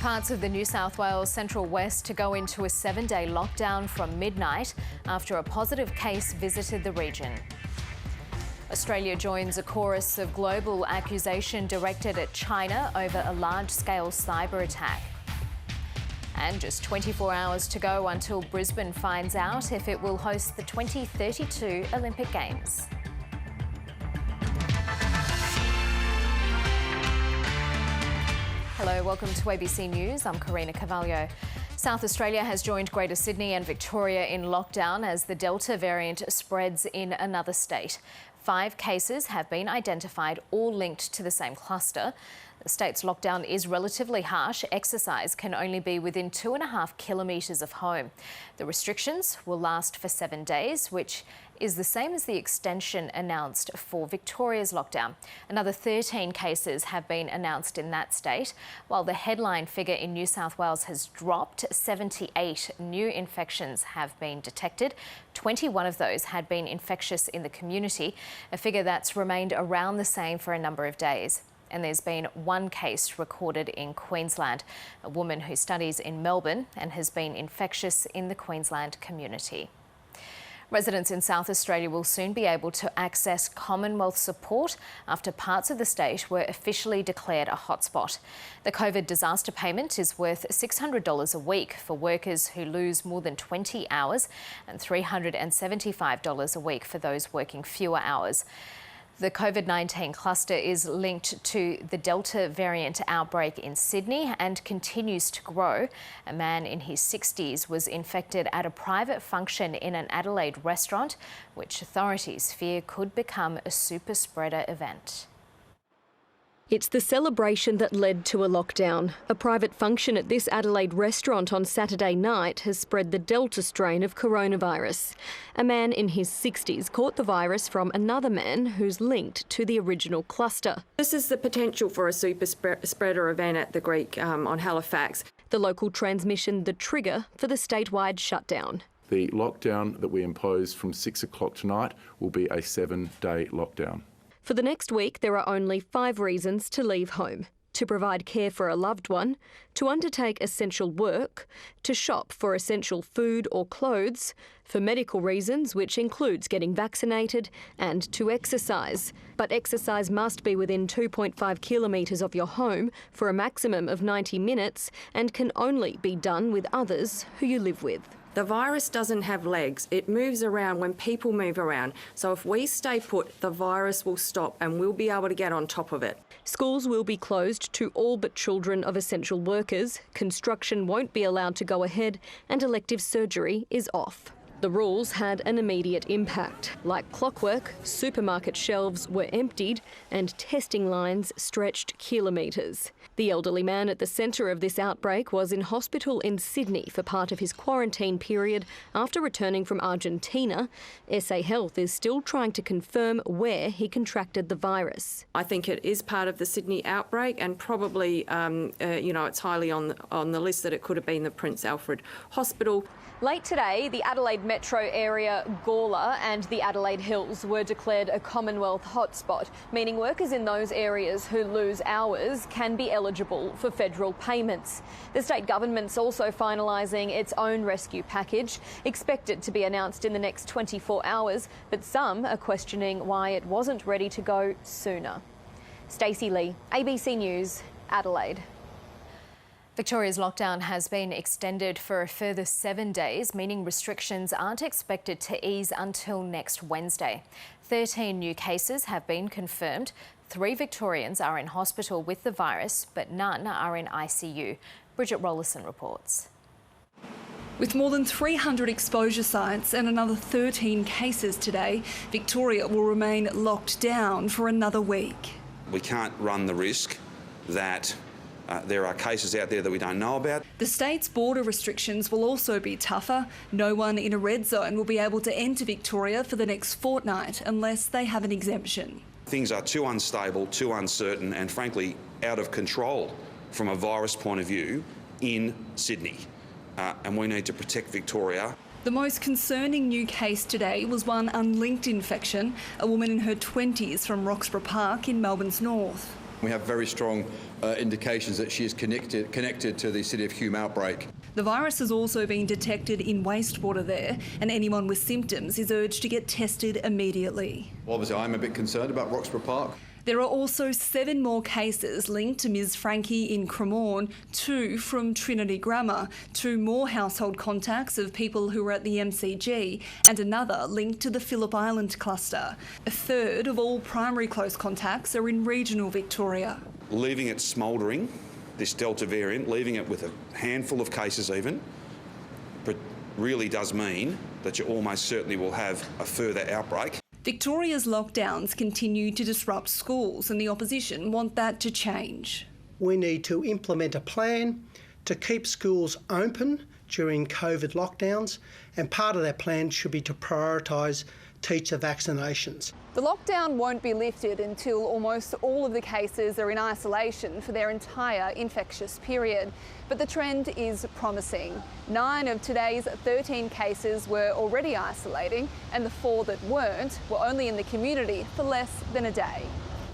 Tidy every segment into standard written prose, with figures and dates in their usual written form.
Parts of the New South Wales Central West to go into a 7-day lockdown from midnight after a positive case visited the region. Australia joins a chorus of global accusation directed at China over a large-scale cyber attack. And just 24 hours to go until Brisbane finds out if it will host the 2032 Olympic Games. Hello, welcome to ABC News. I'm Karina Carvalho. South Australia has joined Greater Sydney and Victoria in lockdown as the Delta variant spreads in another state. 5 cases have been identified, all linked to the same cluster. The state's lockdown is relatively harsh. Exercise can only be within 2.5 kilometres of home. The restrictions will last for 7 days, which is the same as the extension announced for Victoria's lockdown. Another 13 cases have been announced in that state, while the headline figure in New South Wales has dropped. 78 new infections have been detected. 21 of those had been infectious in the community, a figure that's remained around the same for a number of days. And there's been 1 case recorded in Queensland, a woman who studies in Melbourne and has been infectious in the Queensland community. Residents in South Australia will soon be able to access Commonwealth support after parts of the state were officially declared a hotspot. The COVID disaster payment is worth $600 a week for workers who lose more than 20 hours and $375 a week for those working fewer hours. The COVID-19 cluster is linked to the Delta variant outbreak in Sydney and continues to grow. A man in his 60s was infected at a private function in an Adelaide restaurant, which authorities fear could become a super spreader event. It's the celebration that led to a lockdown. A private function at this Adelaide restaurant on Saturday night has spread the Delta strain of coronavirus. A man in his 60s caught the virus from another man who's linked to the original cluster. This is the potential for a super spreader event at the Greek on Halifax. The local transmission the trigger for the statewide shutdown. The lockdown that we impose from 6 o'clock tonight will be a 7-day lockdown. For the next week, there are only 5 reasons to leave home: to provide care for a loved one, to undertake essential work, to shop for essential food or clothes, for medical reasons, which includes getting vaccinated, and to exercise. But exercise must be within 2.5 kilometres of your home for a maximum of 90 minutes and can only be done with others who you live with. The virus doesn't have legs. It moves around when people move around. So if we stay put, the virus will stop and we'll be able to get on top of it. Schools will be closed to all but children of essential workers. Construction won't be allowed to go ahead and elective surgery is off. The rules had an immediate impact. Like clockwork, supermarket shelves were emptied and testing lines stretched kilometres. The elderly man at the centre of this outbreak was in hospital in Sydney for part of his quarantine period after returning from Argentina. SA Health is still trying to confirm where he contracted the virus. I think it is part of the Sydney outbreak and probably, it's highly on the list that it could have been the Prince Alfred Hospital. Late today, the Adelaide metro area, Gawler and the Adelaide Hills were declared a Commonwealth hotspot, meaning workers in those areas who lose hours can be eligible for federal payments. The state government's also finalising its own rescue package, expected to be announced in the next 24 hours, but some are questioning why it wasn't ready to go sooner. Stacey Lee, ABC News, Adelaide. Victoria's lockdown has been extended for a further 7 days, meaning restrictions aren't expected to ease until next Wednesday. 13 new cases have been confirmed. 3 Victorians are in hospital with the virus, but none are in ICU. Bridget Rollerson reports. With more than 300 exposure sites and another 13 cases today, Victoria will remain locked down for another week. We can't run the risk that there are cases out there that we don't know about. The state's border restrictions will also be tougher. No one in a red zone will be able to enter Victoria for the next fortnight unless they have an exemption. Things are too unstable, too uncertain and frankly out of control from a virus point of view in Sydney. And we need to protect Victoria. The most concerning new case today was one unlinked infection, a woman in her 20s from Roxburgh Park in Melbourne's north. We have very strong indications that she is connected to the City of Hume outbreak. The virus has also been detected in wastewater there, and anyone with symptoms is urged to get tested immediately. Well, obviously, I'm a bit concerned about Roxburgh Park. There are also 7 more cases linked to Ms Frankie in Cremorne, 2 from Trinity Grammar, 2 more household contacts of people who were at the MCG, and another linked to the Phillip Island cluster. A third of all primary close contacts are in regional Victoria. Leaving it smouldering, this Delta variant, leaving it with a handful of cases even, but really does mean that you almost certainly will have a further outbreak. Victoria's lockdowns continue to disrupt schools, and the opposition want that to change. We need to implement a plan to keep schools open during COVID lockdowns, and part of that plan should be to prioritise teacher vaccinations. The lockdown won't be lifted until almost all of the cases are in isolation for their entire infectious period. But the trend is promising. 9 of today's 13 cases were already isolating, and the 4 that weren't were only in the community for less than a day.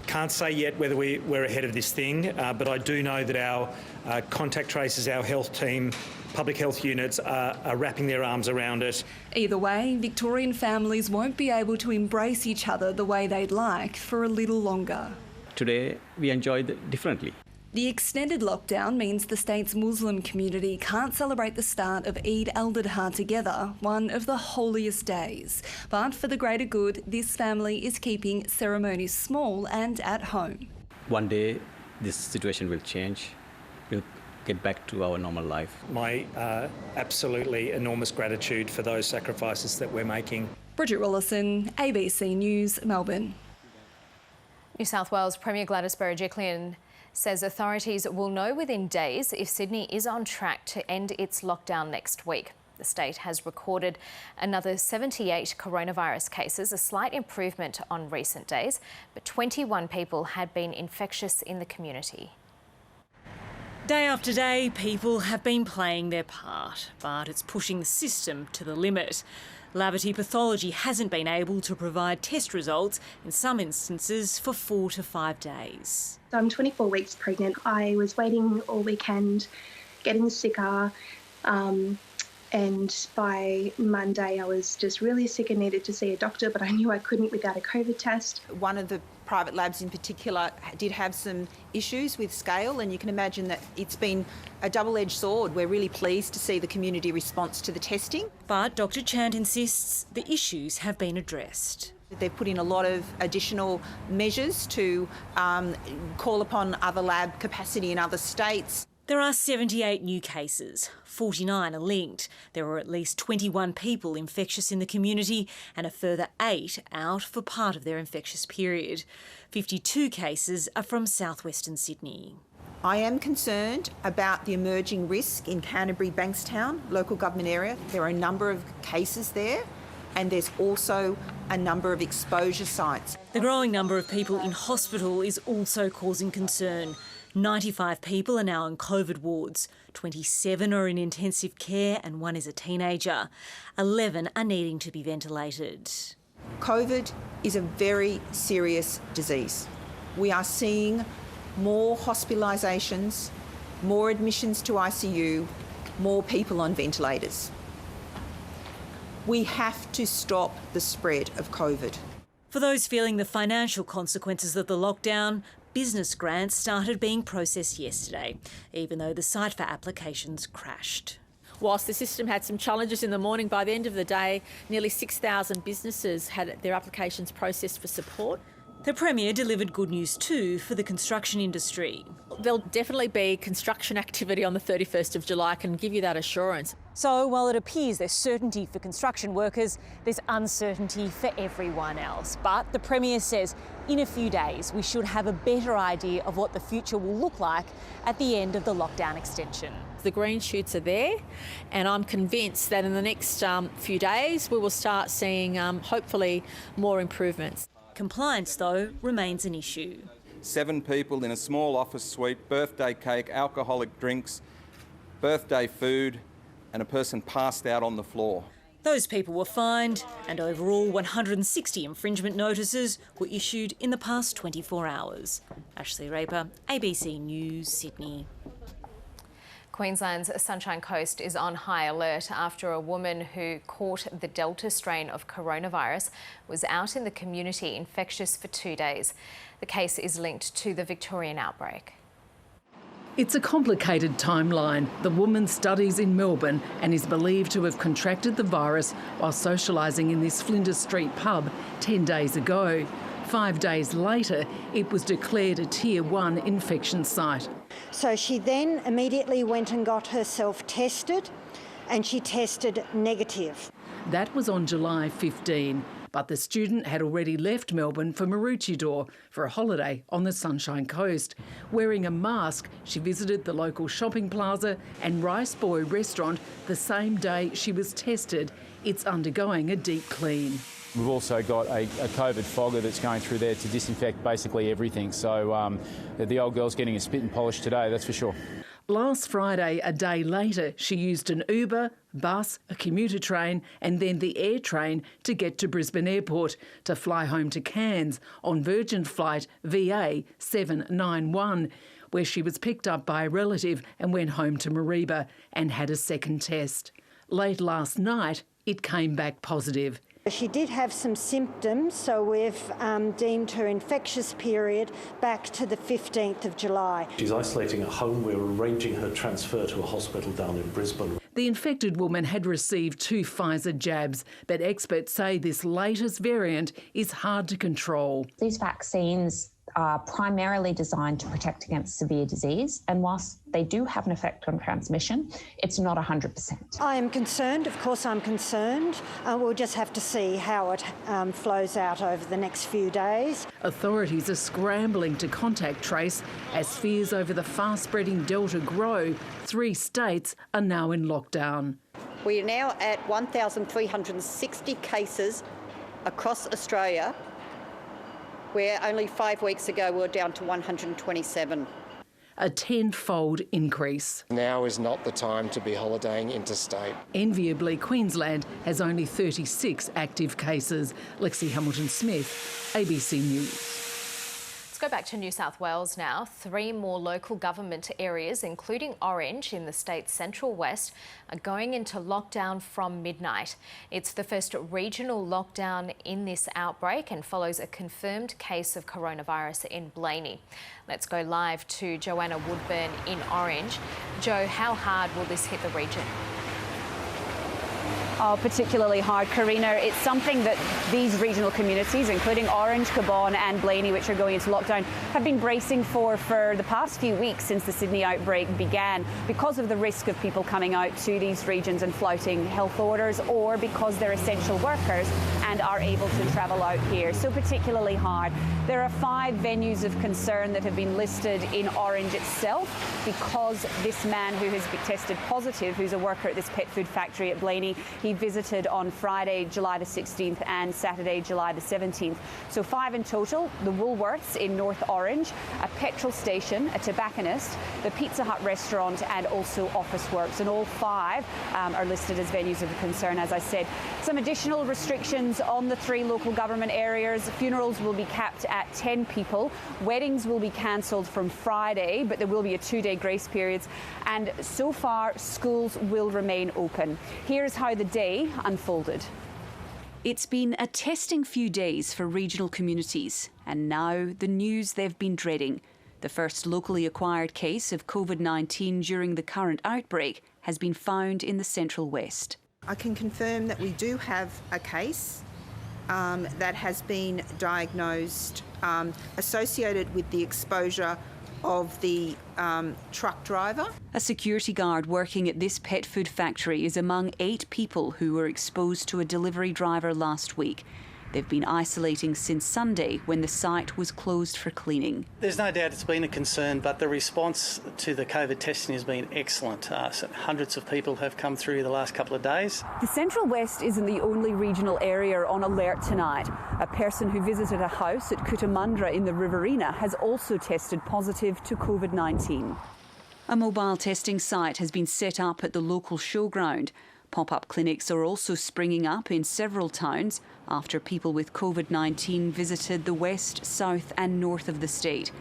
Can't say yet whether we're ahead of this thing, but I do know that our contact tracers, our health team, public health units are wrapping their arms around it. Either way, Victorian families won't be able to embrace each other the way they'd like for a little longer. Today, we enjoyed it differently. The extended lockdown means the state's Muslim community can't celebrate the start of Eid al-Adha together, one of the holiest days. But for the greater good, this family is keeping ceremonies small and at home. One day, this situation will change. We'll get back to our normal life. My absolutely enormous gratitude for those sacrifices that we're making. Bridget Rollison, ABC News, Melbourne. New South Wales Premier Gladys Berejiklian says authorities will know within days if Sydney is on track to end its lockdown next week. The state has recorded another 78 coronavirus cases, a slight improvement on recent days, but 21 people had been infectious in the community. Day after day, people have been playing their part, but it's pushing the system to the limit. Laboratory pathology hasn't been able to provide test results, in some instances, for 4 to 5 days. I'm 24 weeks pregnant. I was waiting all weekend, getting sicker, and by Monday I was just really sick and needed to see a doctor, but I knew I couldn't without a COVID test. One of the private labs in particular did have some issues with scale, and you can imagine that it's been a double-edged sword. We're really pleased to see the community response to the testing. But Dr Chant insists the issues have been addressed. They've put in a lot of additional measures to call upon other lab capacity in other states. There are 78 new cases, 49 are linked. There are at least 21 people infectious in the community and a further 8 out for part of their infectious period. 52 cases are from southwestern Sydney. I am concerned about the emerging risk in Canterbury, Bankstown, local government area. There are a number of cases there, and there's also a number of exposure sites. The growing number of people in hospital is also causing concern. 95 people are now in COVID wards, 27 are in intensive care and 1 is a teenager. 11 are needing to be ventilated. COVID is a very serious disease. We are seeing more hospitalisations, more admissions to ICU, more people on ventilators. We have to stop the spread of COVID. For those feeling the financial consequences of the lockdown, business grants started being processed yesterday, even though the site for applications crashed. Whilst the system had some challenges in the morning, by the end of the day, nearly 6,000 businesses had their applications processed for support. The Premier delivered good news too for the construction industry. There'll definitely be construction activity on the 31st of July, I can give you that assurance. So while it appears there's certainty for construction workers, there's uncertainty for everyone else. But the Premier says in a few days we should have a better idea of what the future will look like at the end of the lockdown extension. The green shoots are there, and I'm convinced that in the next few days we will start seeing hopefully more improvements. Compliance, though, remains an issue. 7 people in a small office suite, birthday cake, alcoholic drinks, birthday food, and a person passed out on the floor. Those people were fined, and overall 160 infringement notices were issued in the past 24 hours. Ashley Raper, ABC News, Sydney. Queensland's Sunshine Coast is on high alert after a woman who caught the Delta strain of coronavirus was out in the community infectious for 2 days. The case is linked to the Victorian outbreak. It's a complicated timeline. The woman studies in Melbourne and is believed to have contracted the virus while socialising in this Flinders Street pub 10 days ago. 5 days later, it was declared a Tier 1 infection site. So she then immediately went and got herself tested, and she tested negative. That was on July 15. But the student had already left Melbourne for Maroochydore for a holiday on the Sunshine Coast. Wearing a mask, she visited the local shopping plaza and Rice Boy restaurant the same day she was tested. It's undergoing a deep clean. We've also got a COVID fogger that's going through there to disinfect basically everything. So the old girl's getting a spit and polish today, that's for sure. Last Friday, a day later, she used an Uber, bus, a commuter train and then the air train to get to Brisbane Airport to fly home to Cairns on Virgin flight VA 791, where she was picked up by a relative and went home to Mareeba and had a second test. Late last night, it came back positive. She did have some symptoms, so we've deemed her infectious period back to the 15th of July. She's isolating at home. We're arranging her transfer to a hospital down in Brisbane. The infected woman had received 2 Pfizer jabs, but experts say this latest variant is hard to control. These vaccines are primarily designed to protect against severe disease, and whilst they do have an effect on transmission, it's not 100%. I am concerned, of course I'm concerned. We'll just have to see how it flows out over the next few days. Authorities are scrambling to contact trace as fears over the fast-spreading Delta grow. 3 states are now in lockdown. We are now at 1,360 cases across Australia, where only 5 weeks ago we were down to 127. A 10-fold increase. Now is not the time to be holidaying interstate. Enviably, Queensland has only 36 active cases. Lexi Hamilton-Smith, ABC News. Let's go back to New South Wales now. 3 more local government areas, including Orange in the state's central west, are going into lockdown from midnight. It's the first regional lockdown in this outbreak and follows a confirmed case of coronavirus in Blaney. Let's go live to Joanna Woodburn in Orange. Jo, how hard will this hit the region? Oh, particularly hard, Karina. It's something that these regional communities, including Orange, Cabonne and Blaney, which are going into lockdown, have been bracing for the past few weeks since the Sydney outbreak began, because of the risk of people coming out to these regions and flouting health orders, or because they're essential workers and are able to travel out here. So particularly hard. There are 5 venues of concern that have been listed in Orange itself because this man who has been tested positive, who's a worker at this pet food factory at Blaney, he visited on Friday, July the 16th and Saturday, July the 17th. So 5 in total: the Woolworths in North Orange, a petrol station, a tobacconist, the Pizza Hut restaurant and also Officeworks. And all 5 are listed as venues of concern, as I said. Some additional restrictions on the 3 local government areas. Funerals will be capped at 10 people. Weddings will be cancelled from Friday, but there will be a 2-day grace period. And so far, schools will remain open. Here's how the day unfolded. It's been a testing few days for regional communities, and now the news they've been dreading. The first locally acquired case of COVID-19 during the current outbreak has been found in the Central West. I can confirm that we do have a case that has been diagnosed associated with the exposure of the truck driver. A security guard working at this pet food factory is among 8 people who were exposed to a delivery driver last week. They've been isolating since Sunday when the site was closed for cleaning. There's no doubt it's been a concern, but the response to the COVID testing has been excellent. Hundreds of people have come through the last couple of days. The Central West isn't the only regional area on alert tonight. A person who visited a house at Cootamundra in the Riverina has also tested positive to COVID-19. A mobile testing site has been set up at the local showground. Pop-up clinics are also springing up in several towns after people with COVID-19 visited the west, south and north of the state.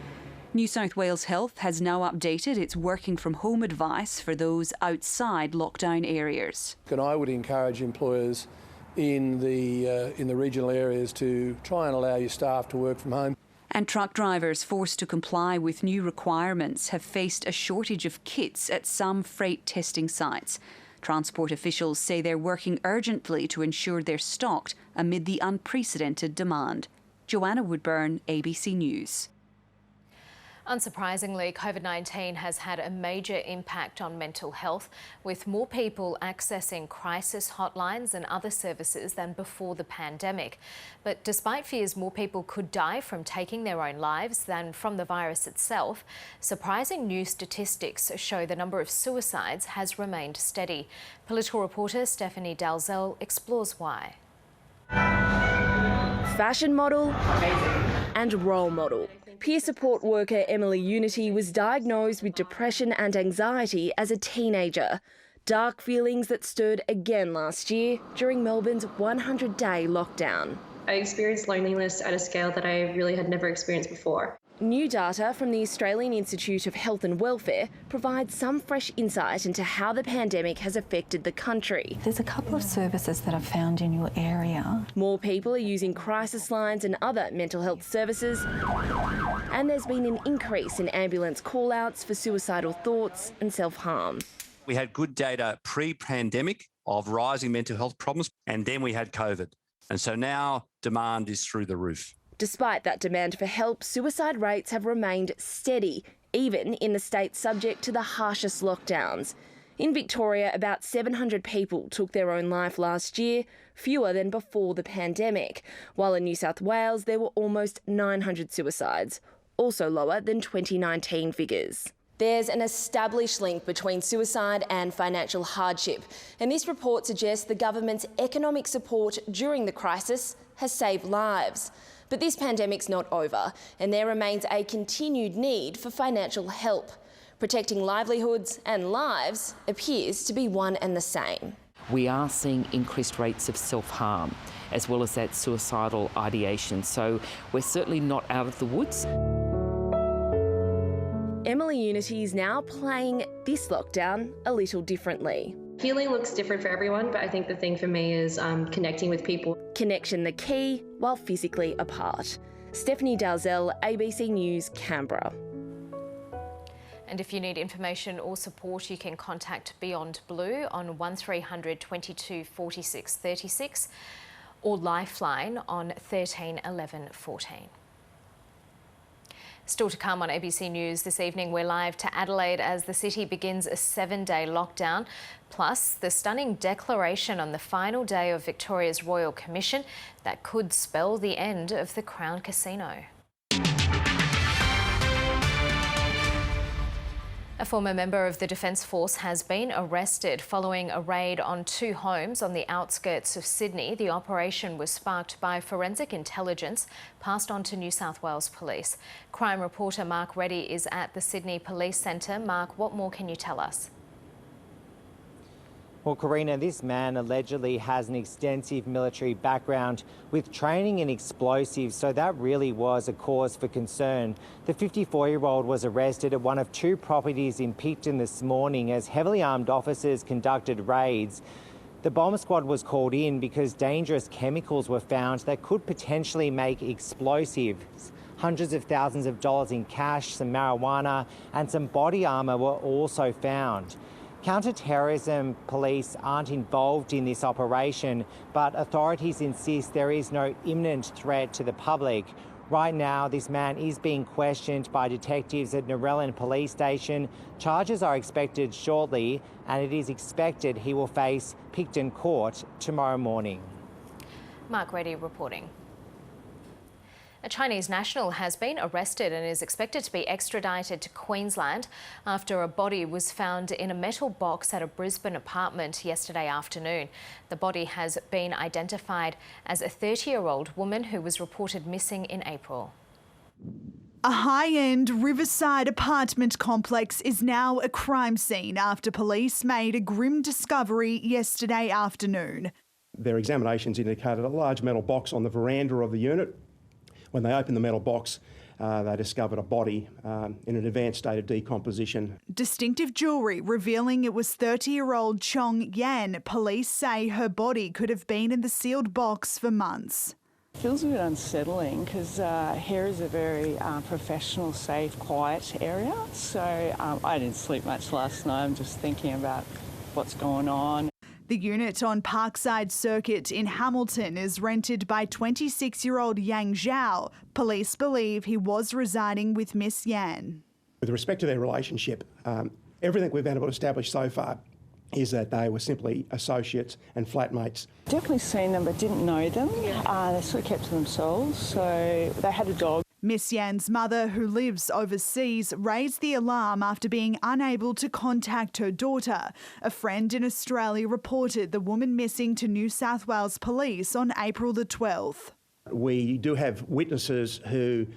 New South Wales Health has now updated its working from home advice for those outside lockdown areas. And I would encourage employers in the regional areas to try and allow your staff to work from home. And truck drivers forced to comply with new requirements have faced a shortage of kits at some freight testing sites. Transport officials say they're working urgently to ensure they're stocked amid the unprecedented demand. Joanna Woodburn, ABC News. Unsurprisingly, COVID-19 has had a major impact on mental health, with more people accessing crisis hotlines and other services than before the pandemic. But despite fears more people could die from taking their own lives than from the virus itself, surprising new statistics show the number of suicides has remained steady. Political reporter Stephanie Dalzell explores why. Fashion model and role model. Peer support worker Emily Unity was diagnosed with depression and anxiety as a teenager. Dark feelings that stirred again last year during Melbourne's 100-day lockdown. I experienced loneliness at a scale that I really had never experienced before. New data from the Australian Institute of Health and Welfare provides some fresh insight into how the pandemic has affected the country. There's a couple of services that I've found in your area. More people are using crisis lines and other mental health services, and there's been an increase in ambulance call-outs for suicidal thoughts and self-harm. We had good data pre-pandemic of rising mental health problems, and then we had COVID. And so now demand is through the roof. Despite that demand for help, suicide rates have remained steady, even in the state subject to the harshest lockdowns. In Victoria, about 700 people took their own life last year, fewer than before the pandemic, while in New South Wales there were almost 900 suicides, also lower than 2019 figures. There's an established link between suicide and financial hardship, and this report suggests the government's economic support during the crisis has saved lives. But this pandemic's not over, and there remains a continued need for financial help. Protecting livelihoods and lives appears to be one and the same. We are seeing increased rates of self-harm, as well as that suicidal ideation, so we're certainly not out of the woods. Emily Unity is now playing this lockdown a little differently. Healing looks different for everyone, but I think the thing for me is connecting with people. Connection the key, while physically apart. Stephanie Dalzell, ABC News, Canberra. And if you need information or support, you can contact Beyond Blue on 1300 22 46 36 or Lifeline on 13 11 14. Still to come on ABC News this evening, we're live to Adelaide as the city begins a 7-day lockdown, plus the stunning declaration on the final day of Victoria's Royal Commission that could spell the end of the Crown Casino. A former member of the Defence Force has been arrested following a raid on 2 homes on the outskirts of Sydney. The operation was sparked by forensic intelligence passed on to New South Wales Police. Crime reporter Mark Reddy is at the Sydney Police Centre. Mark, what more can you tell us? Well, Karina, this man allegedly has an extensive military background with training in explosives, so that really was a cause for concern. The 54-year-old was arrested at one of 2 properties in Picton this morning as heavily armed officers conducted raids. The bomb squad was called in because dangerous chemicals were found that could potentially make explosives. Hundreds of thousands of dollars in cash, some marijuana and some body armour were also found. Counter-terrorism police aren't involved in this operation, but authorities insist there is no imminent threat to the public. Right now, this man is being questioned by detectives at Narellan Police Station. Charges are expected shortly, and it is expected he will face Picton Court tomorrow morning. Mark Reddy reporting. A Chinese national has been arrested and is expected to be extradited to Queensland after a body was found in a metal box at a Brisbane apartment yesterday afternoon. The body has been identified as a 30-year-old woman who was reported missing in April. A high-end riverside apartment complex is now a crime scene after police made a grim discovery yesterday afternoon. Their examinations indicated a large metal box on the veranda of the unit. When they opened the metal box, they discovered a body in an advanced state of decomposition. Distinctive jewellery revealing it was 30-year-old Chong Yan. Police say her body could have been in the sealed box for months. It feels a bit unsettling because here is a very professional, safe, quiet area. So I didn't sleep much last night. I'm just thinking about what's going on. The unit on Parkside Circuit in Hamilton is rented by 26-year-old Yang Zhao. Police believe he was residing with Miss Yan. With respect to their relationship, everything we've been able to establish so far is that they were simply associates and flatmates. Definitely seen them but didn't know them. They sort of kept to themselves, so they had a dog. Miss Yan's mother, who lives overseas, raised the alarm after being unable to contact her daughter. A friend in Australia reported the woman missing to New South Wales Police on April the 12th. We do have witnesses who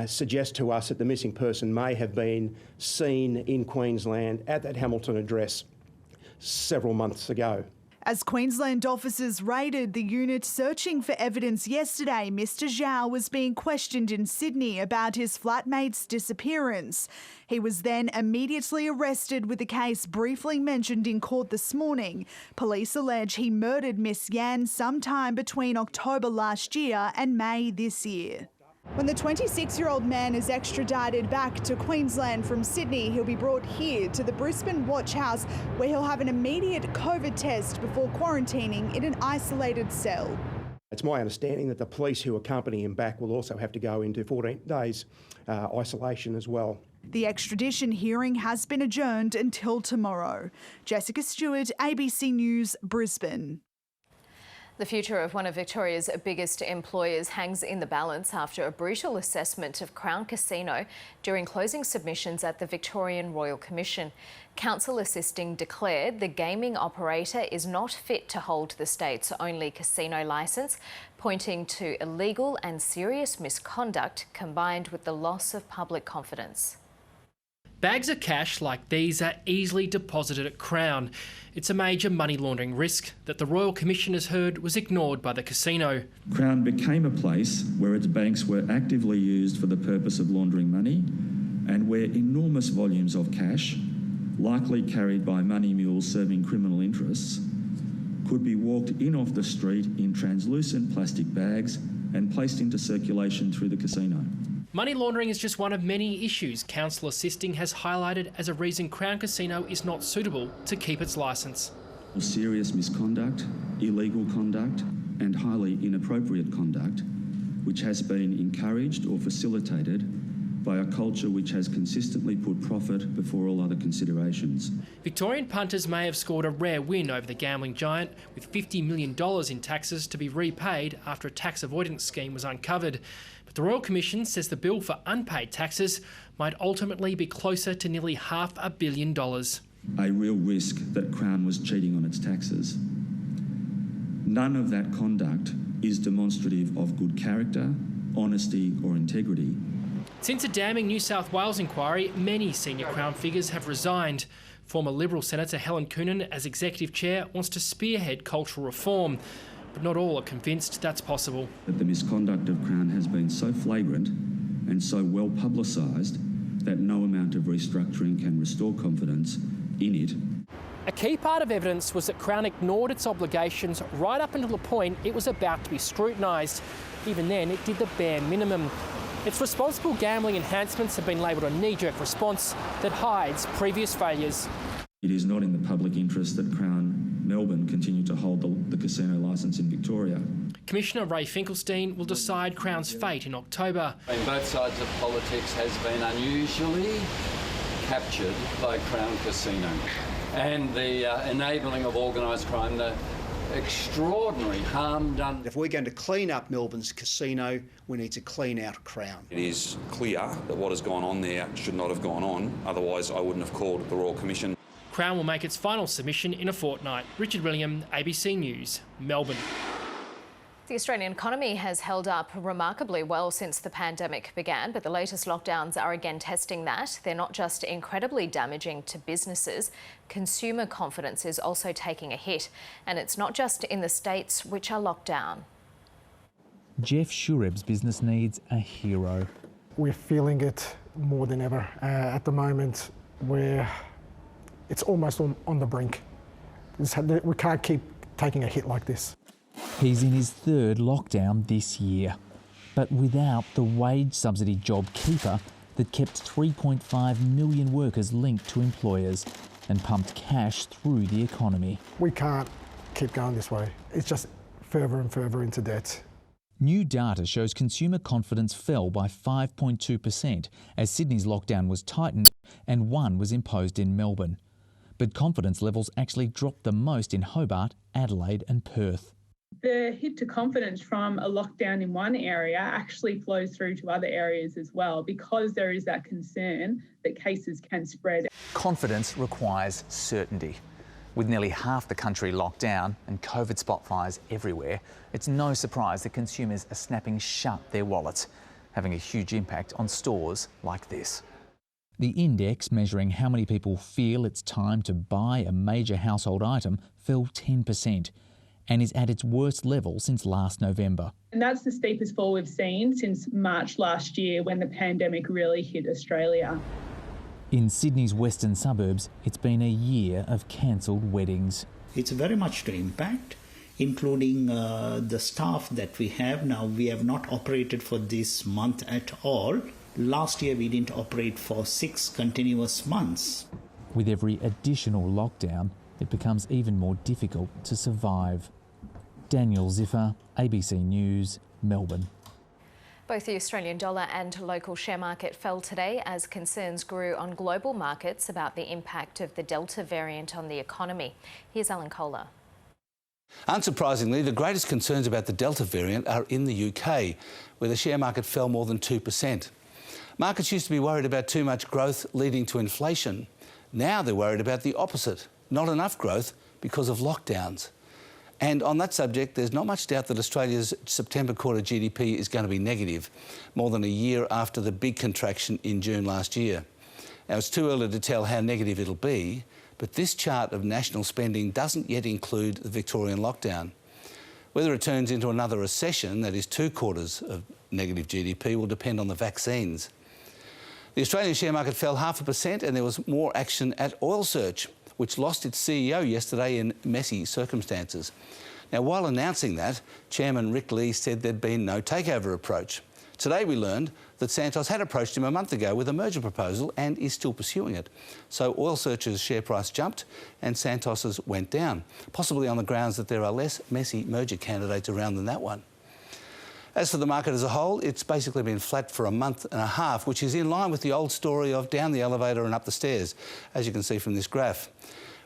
suggest to us that the missing person may have been seen in Queensland at that Hamilton address several months ago. As Queensland officers raided the unit searching for evidence yesterday, Mr Zhao was being questioned in Sydney about his flatmate's disappearance. He was then immediately arrested with the case briefly mentioned in court this morning. Police allege he murdered Miss Yan sometime between October last year and May this year. When the 26-year-old man is extradited back to Queensland from Sydney, he'll be brought here to the Brisbane Watch House, where he'll have an immediate COVID test before quarantining in an isolated cell. It's my understanding that the police who accompany him back will also have to go into 14 days isolation as well. The extradition hearing has been adjourned until tomorrow. Jessica Stewart, ABC News, Brisbane. The future of one of Victoria's biggest employers hangs in the balance after a brutal assessment of Crown Casino during closing submissions at the Victorian Royal Commission. Counsel assisting declared the gaming operator is not fit to hold the state's only casino licence, pointing to illegal and serious misconduct combined with the loss of public confidence. Bags of cash like these are easily deposited at Crown. It's a major money laundering risk that the Royal Commission has heard was ignored by the casino. Crown became a place where its banks were actively used for the purpose of laundering money and where enormous volumes of cash, likely carried by money mules serving criminal interests, could be walked in off the street in translucent plastic bags and placed into circulation through the casino. Money laundering is just one of many issues Counsel Assisting has highlighted as a reason Crown Casino is not suitable to keep its licence. Serious misconduct, illegal conduct and highly inappropriate conduct which has been encouraged or facilitated by a culture which has consistently put profit before all other considerations. Victorian punters may have scored a rare win over the gambling giant, with $50 million in taxes to be repaid after a tax avoidance scheme was uncovered. But the Royal Commission says the bill for unpaid taxes might ultimately be closer to nearly $500 million. A real risk that Crown was cheating on its taxes. None of that conduct is demonstrative of good character, honesty or integrity. Since a damning New South Wales inquiry, many senior Crown figures have resigned. Former Liberal Senator Helen Coonan, as Executive Chair, wants to spearhead cultural reform, but not all are convinced that's possible. The misconduct of Crown has been so flagrant and so well publicised that no amount of restructuring can restore confidence in it. A key part of evidence was that Crown ignored its obligations right up until the point it was about to be scrutinised. Even then, it did the bare minimum. Its responsible gambling enhancements have been labelled a knee-jerk response that hides previous failures. It is not in the public interest that Crown Melbourne continue to hold the casino licence in Victoria. Commissioner Ray Finkelstein will decide Crown's fate in October. Both sides of politics has been unusually captured by Crown Casino and the enabling of organised crime, the extraordinary harm done. If we're going to clean up Melbourne's casino, we need to clean out Crown. It is clear that what has gone on there should not have gone on, otherwise I wouldn't have called the Royal Commission. Crown will make its final submission in a fortnight. Richard William, ABC News, Melbourne. The Australian economy has held up remarkably well since the pandemic began, but the latest lockdowns are again testing that. They're not just incredibly damaging to businesses, consumer confidence is also taking a hit. And it's not just in the states which are locked down. Jeff Shureb's business needs a hero. We're feeling it more than ever at the moment, where it's almost on the brink. We can't keep taking a hit like this. He's in his third lockdown this year, but without the wage subsidy JobKeeper that kept 3.5 million workers linked to employers and pumped cash through the economy. We can't keep going this way. It's just further and further into debt. New data shows consumer confidence fell by 5.2% as Sydney's lockdown was tightened and one was imposed in Melbourne. But confidence levels actually dropped the most in Hobart, Adelaide and Perth. The hit to confidence from a lockdown in one area actually flows through to other areas as well, because there is that concern that cases can spread. Confidence requires certainty. With nearly half the country locked down and COVID spotfires everywhere, it's no surprise that consumers are snapping shut their wallets, having a huge impact on stores like this. The index measuring how many people feel it's time to buy a major household item fell 10%. And is at its worst level since last November. And that's the steepest fall we've seen since March last year, when the pandemic really hit Australia. In Sydney's western suburbs, it's been a year of cancelled weddings. It's very much to impact, including the staff that we have now. We have not operated for this month at all. Last year we didn't operate for 6 continuous months. With every additional lockdown, it becomes even more difficult to survive. Daniel Ziffer, ABC News, Melbourne. Both the Australian dollar and local share market fell today as concerns grew on global markets about the impact of the Delta variant on the economy. Here's Alan Kohler. Unsurprisingly, the greatest concerns about the Delta variant are in the UK, where the share market fell more than 2%. Markets used to be worried about too much growth leading to inflation. Now they're worried about the opposite, not enough growth because of lockdowns. And on that subject, there's not much doubt that Australia's September quarter GDP is going to be negative, more than a year after the big contraction in June last year. Now, it's too early to tell how negative it'll be, but this chart of national spending doesn't yet include the Victorian lockdown. Whether it turns into another recession, that is 2 quarters of negative GDP, will depend on the vaccines. The Australian share market fell 0.5%, and there was more action at Oil Search, which lost its CEO yesterday in messy circumstances. Now, while announcing that, Chairman Rick Lee said there'd been no takeover approach. Today we learned that Santos had approached him a month ago with a merger proposal and is still pursuing it. So Oil Search's share price jumped and Santos's went down, possibly on the grounds that there are less messy merger candidates around than that one. As for the market as a whole, it's basically been flat for a month and a half, which is in line with the old story of down the elevator and up the stairs, as you can see from this graph.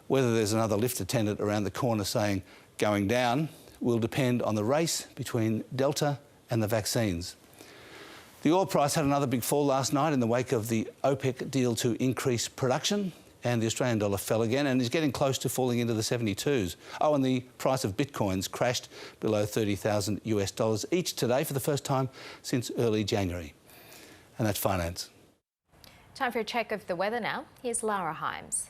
Whether there's another lift attendant around the corner saying going down will depend on the race between Delta and the vaccines. The oil price had another big fall last night in the wake of the OPEC deal to increase production, and the Australian dollar fell again and is getting close to falling into the 72s. Oh, and the price of bitcoins crashed below $30,000 each today for the first time since early January. And that's finance. Time for a check of the weather now. Here's Lara Himes.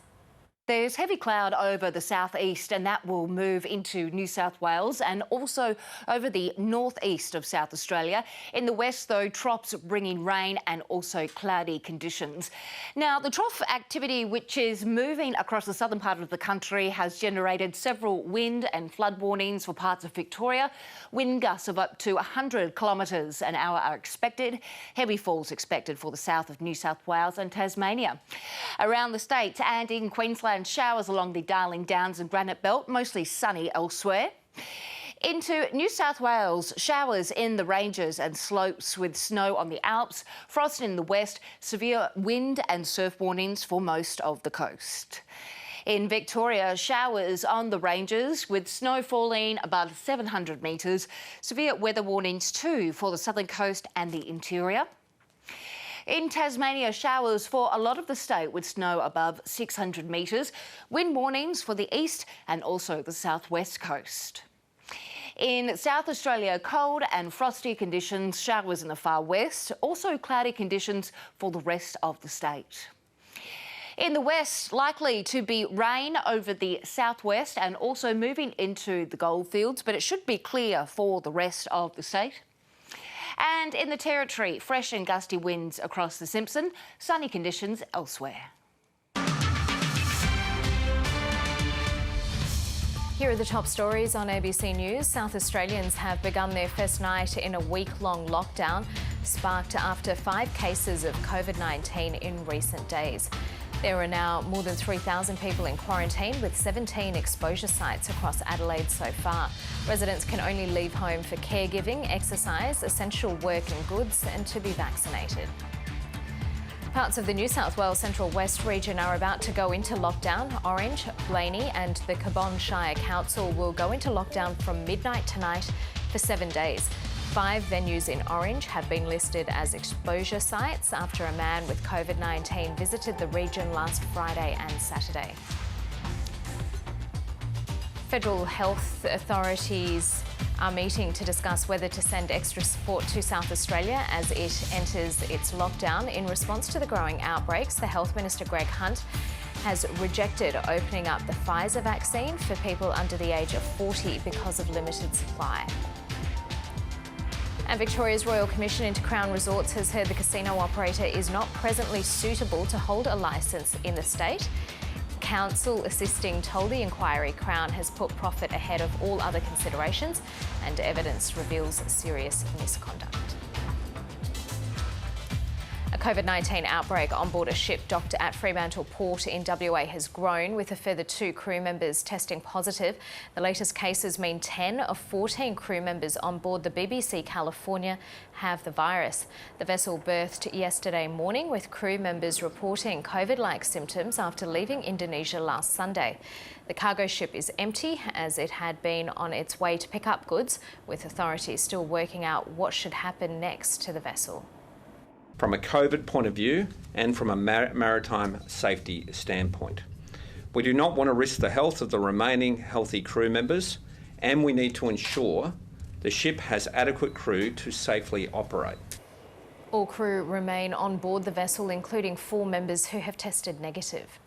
There's heavy cloud over the southeast, and that will move into New South Wales and also over the northeast of South Australia. In the west, though, troughs bringing rain and also cloudy conditions. Now, the trough activity, which is moving across the southern part of the country, has generated several wind and flood warnings for parts of Victoria. Wind gusts of up to 100 kilometres an hour are expected. Heavy falls expected for the south of New South Wales and Tasmania. Around the state and in Queensland, showers along the Darling Downs and Granite Belt, mostly sunny elsewhere. Into New South Wales, showers in the ranges and slopes with snow on the Alps, frost in the west, severe wind and surf warnings for most of the coast. In Victoria, showers on the ranges with snow falling above 700 metres, severe weather warnings too for the southern coast and the interior. In Tasmania, showers for a lot of the state with snow above 600 metres. Wind warnings for the east and also the southwest coast. In South Australia, cold and frosty conditions, showers in the far west, also cloudy conditions for the rest of the state. In the west, likely to be rain over the southwest and also moving into the goldfields, but it should be clear for the rest of the state. And in the Territory, fresh and gusty winds across the Simpson, sunny conditions elsewhere. Here are the top stories on ABC News. South Australians have begun their first night in a week-long lockdown, sparked after 5 cases of COVID-19 in recent days. There are now more than 3,000 people in quarantine, with 17 exposure sites across Adelaide so far. Residents can only leave home for caregiving, exercise, essential work and goods, and to be vaccinated. Parts of the New South Wales Central West region are about to go into lockdown. Orange, Blaney and the Cabonne Shire Council will go into lockdown from midnight tonight for 7 days. 5 venues in Orange have been listed as exposure sites after a man with COVID-19 visited the region last Friday and Saturday. Federal health authorities are meeting to discuss whether to send extra support to South Australia as it enters its lockdown. In response to the growing outbreaks, the Health Minister Greg Hunt has rejected opening up the Pfizer vaccine for people under the age of 40 because of limited supply. And Victoria's Royal Commission into Crown Resorts has heard the casino operator is not presently suitable to hold a licence in the state. Counsel assisting told the inquiry Crown has put profit ahead of all other considerations and evidence reveals serious misconduct. A COVID-19 outbreak on board a ship docked at Fremantle Port in WA has grown, with a further 2 crew members testing positive. The latest cases mean 10 of 14 crew members on board the BBC California have the virus. The vessel berthed yesterday morning, with crew members reporting COVID-like symptoms after leaving Indonesia last Sunday. The cargo ship is empty, as it had been on its way to pick up goods, with authorities still working out what should happen next to the vessel. From a COVID point of view and from a maritime safety standpoint, we do not want to risk the health of the remaining healthy crew members, and we need to ensure the ship has adequate crew to safely operate. All crew remain on board the vessel, including 4 members who have tested negative.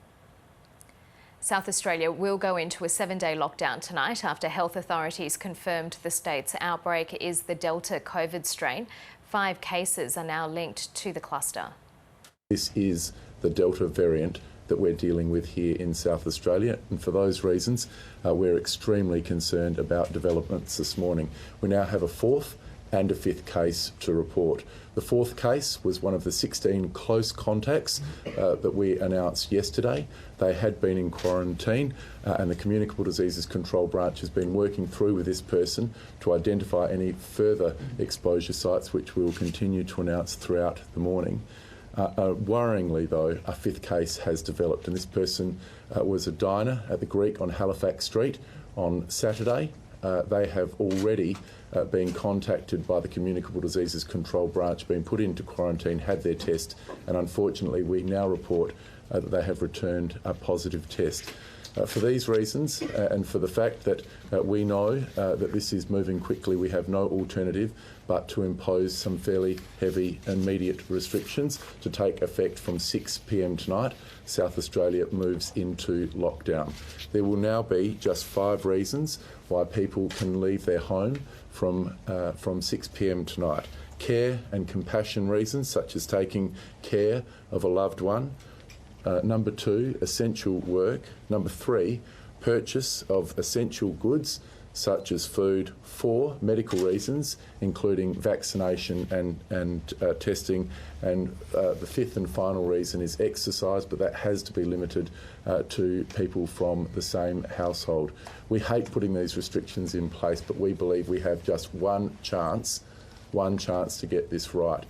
South Australia will go into a 7-day lockdown tonight after health authorities confirmed the state's outbreak is the Delta COVID strain. 5 cases are now linked to the cluster. This is the Delta variant that we're dealing with here in South Australia, and for those reasons we're extremely concerned about developments this morning. We now have a 4th and a 5th case to report. The 4th case was one of the 16 close contacts that we announced yesterday. They had been in quarantine and the Communicable Diseases Control Branch has been working through with this person to identify any further exposure sites, which we will continue to announce throughout the morning. Worryingly though, a 5th case has developed, and this person was a diner at the Greek on Halifax Street on Saturday. They have already been contacted by the Communicable Diseases Control Branch, been put into quarantine, had their test, and unfortunately we now report that they have returned a positive test. For these reasons and for the fact that we know that this is moving quickly, we have no alternative but to impose some fairly heavy immediate restrictions to take effect from 6 p.m. tonight. South Australia moves into lockdown. There will now be just 5 reasons why people can leave their home from 6 p.m. tonight. Care and compassion reasons, such as taking care of a loved one. Number 2, essential work. Number 3, purchase of essential goods such as food. 4, medical reasons, including vaccination and testing. And the 5th and final reason is exercise, but that has to be limited to people from the same household. We hate putting these restrictions in place, but we believe we have just one chance to get this right.